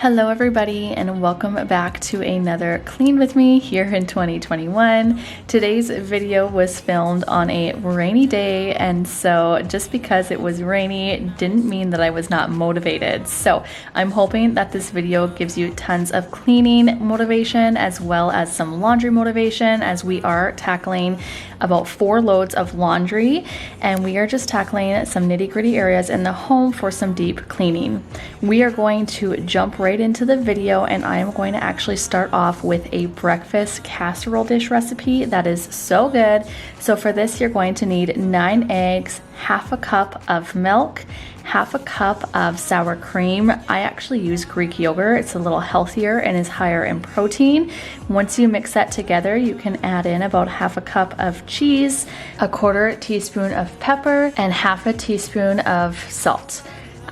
Hello everybody and welcome back to another Clean With Me here in 2021. Today's video was filmed on a rainy day, and so just because it was rainy didn't mean that I was not motivated. So I'm hoping that this video gives you tons of cleaning motivation as well as some laundry motivation, as we are tackling about 4 loads of laundry and we are just tackling some nitty-gritty areas in the home for some deep cleaning. We are going to jump right into the video, and I am going to actually start off with a breakfast casserole dish recipe that is so good. So for this you're going to need 9 eggs, half a cup of milk, half a cup of sour cream. I actually use Greek yogurt. It's a little healthier and is higher in protein. Once you mix that together, you can add in about half a cup of cheese, a 1/4 teaspoon of pepper, and half a teaspoon of salt.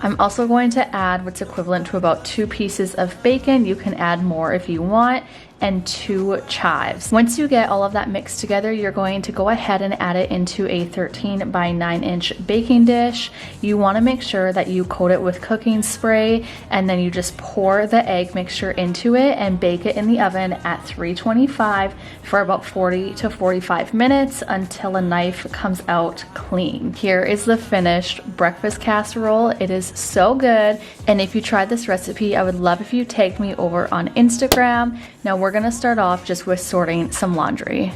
I'm also going to add what's equivalent to about 2 pieces of bacon. You can add more if you want, and 2 chives. Once you get all of that mixed together, you're going to go ahead and add it into a 13 by 9 inch baking dish. You want to make sure that you coat it with cooking spray, and then you just pour the egg mixture into it and bake it in the oven at 325 for about 40 to 45 minutes until a knife comes out clean. Here is the finished breakfast casserole. It is so good, and if you tried this recipe, I would love if you tagged me over on Instagram. Now we're gonna start off just with sorting some laundry.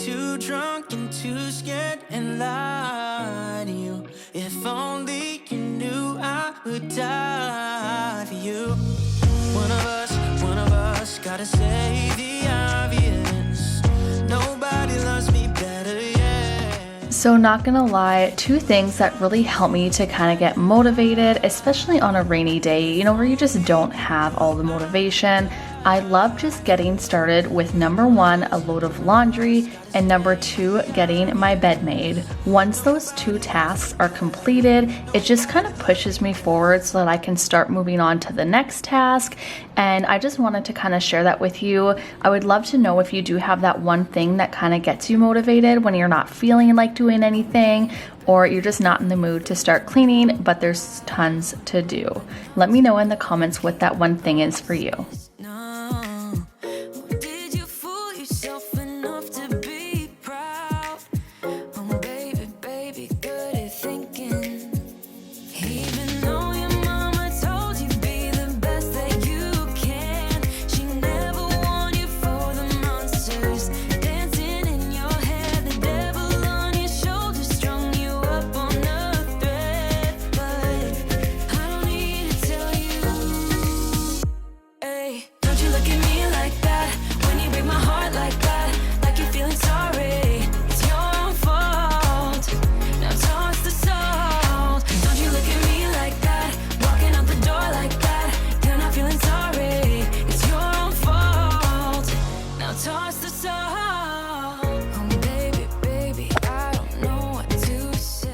Too drunk and too scared and lie to you. If only you knew I would die for you. One of us gotta say the obvious. Nobody loves me better, yeah. So not gonna lie, 2 things that really help me to kind of get motivated, especially on a rainy day, you know, where you just don't have all the motivation. I love just getting started with number 1, a load of laundry, and number 2, getting my bed made. Once those 2 tasks are completed, it just kind of pushes me forward so that I can start moving on to the next task. And I just wanted to kind of share that with you. I would love to know if you do have that one thing that kind of gets you motivated when you're not feeling like doing anything, or you're just not in the mood to start cleaning, but there's tons to do. Let me know in the comments what that one thing is for you.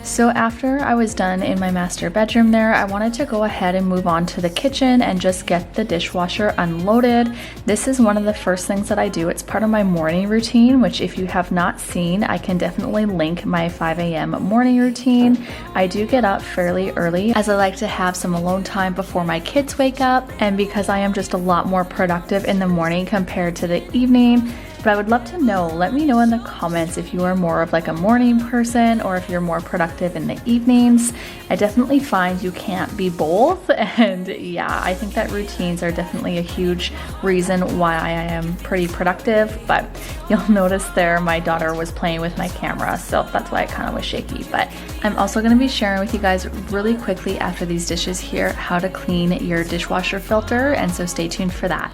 So after I was done in my master bedroom there, I wanted to go ahead and move on to the kitchen and just get the dishwasher unloaded. This is one of the first things that I do. It's part of my morning routine, which if you have not seen, I can definitely link my 5 a.m. morning routine. I do get up fairly early as I like to have some alone time before my kids wake up, and because I am just a lot more productive in the morning compared to the evening. But I would love to know, let me know in the comments if you are more of like a morning person or if you're more productive in the evenings. I definitely find you can't be both, and yeah, I think that routines are definitely a huge reason why I am pretty productive. But you'll notice there my daughter was playing with my camera, so that's why it kind of was shaky. But I'm also going to be sharing with you guys really quickly after these dishes here how to clean your dishwasher filter, and so stay tuned for that.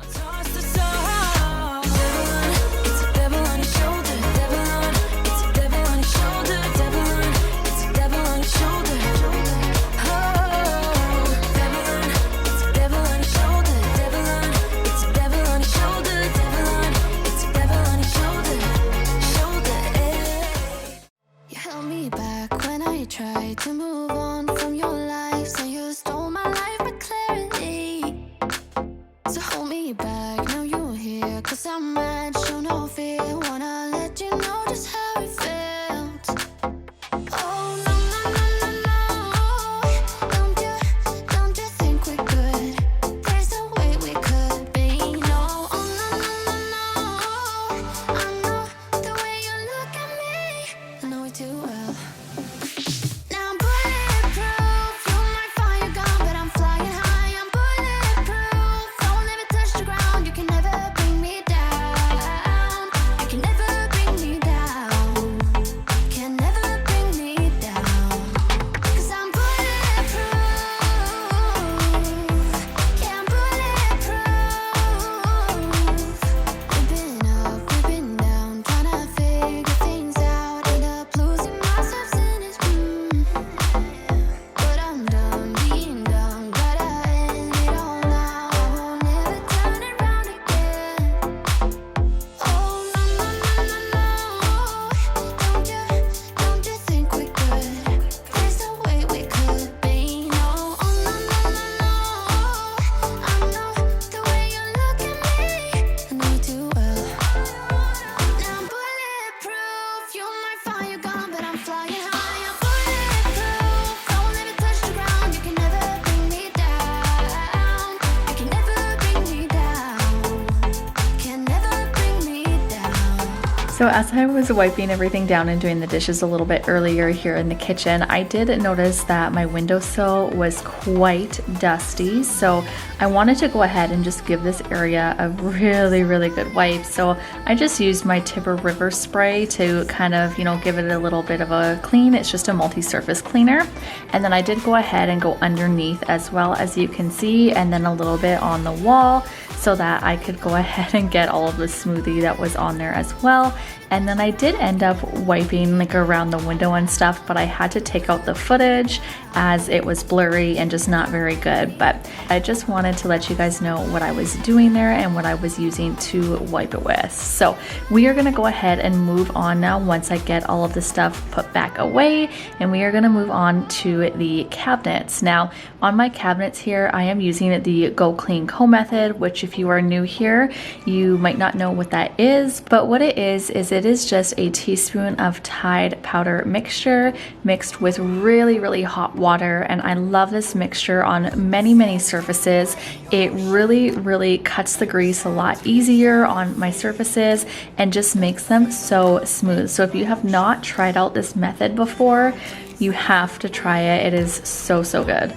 So as I was wiping everything down and doing the dishes a little bit earlier here in the kitchen, I did notice that my windowsill was quite dusty. So I wanted to go ahead and just give this area a really good wipe. So I just used my Tipper River spray to kind of, give it a little bit of a clean. It's just a multi-surface cleaner. And then I did go ahead and go underneath as well, as you can see, and then a little bit on the wall, so that I could go ahead and get all of the smoothie that was on there as well. And then I did end up wiping like around the window and stuff, but I had to take out the footage as it was blurry and just not very good. But I just wanted to let you guys know what I was doing there and what I was using to wipe it with. So we are gonna go ahead and move on now once I get all of the stuff put back away, and we are gonna move on to the cabinets. Now on my cabinets here, I am using the Go Clean Co method, which if you are new here, you might not know what that is, but what it is it is just a teaspoon of Tide powder mixture mixed with really hot water. And I love this mixture on many surfaces. It really cuts the grease a lot easier on my surfaces and just makes them so smooth. So if you have not tried out this method before, you have to try it. It is so good.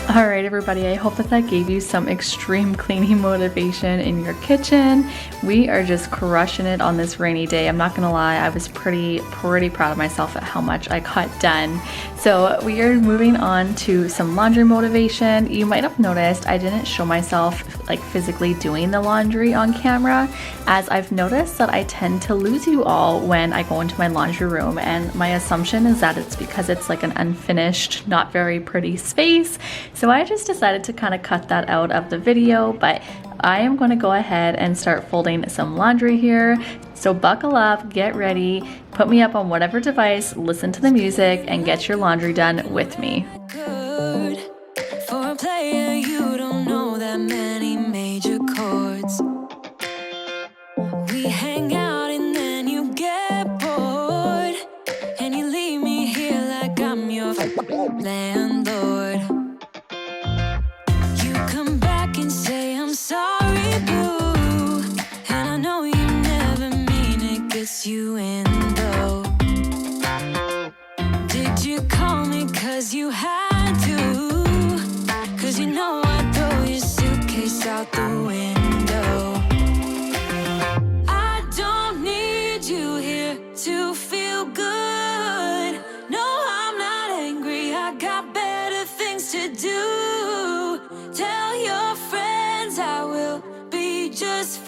Alright everybody, I hope that gave you some extreme cleaning motivation in your kitchen. We are just crushing it on this rainy day. I'm not gonna lie, I was pretty proud of myself at how much I got done. So we are moving on to some laundry motivation. You might have noticed I didn't show myself like physically doing the laundry on camera, as I've noticed that I tend to lose you all when I go into my laundry room, and my assumption is that it's because it's like an unfinished, not very pretty space. So I just decided to kind of cut that out of the video, but I am going to go ahead and start folding some laundry here. So buckle up, get ready, put me up on whatever device, listen to the music, and get your laundry done with me. Good for a player, you don't know that many major chords. We hang out and then you get bored, and you leave me here like I'm your landlord. You come back and say I'm sorry, boo, and I know you never mean it, gets you in though. Did you call me cause you had to? Cause you know I'd throw your suitcase out the window. I don't need you here to feel good. No, I'm not angry, I got better things to do. Tell your friends I will be just fine.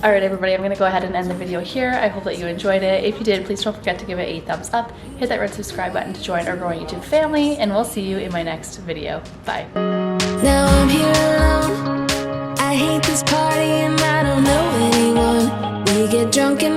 Alright everybody, I'm going to go ahead and end the video here. I hope that you enjoyed it. If you did, please don't forget to give it a thumbs up, hit that red subscribe button to join our growing YouTube family, and we'll see you in my next video. Bye. Now I'm here alone. I hate this party and I don't know anyone. We get drunk and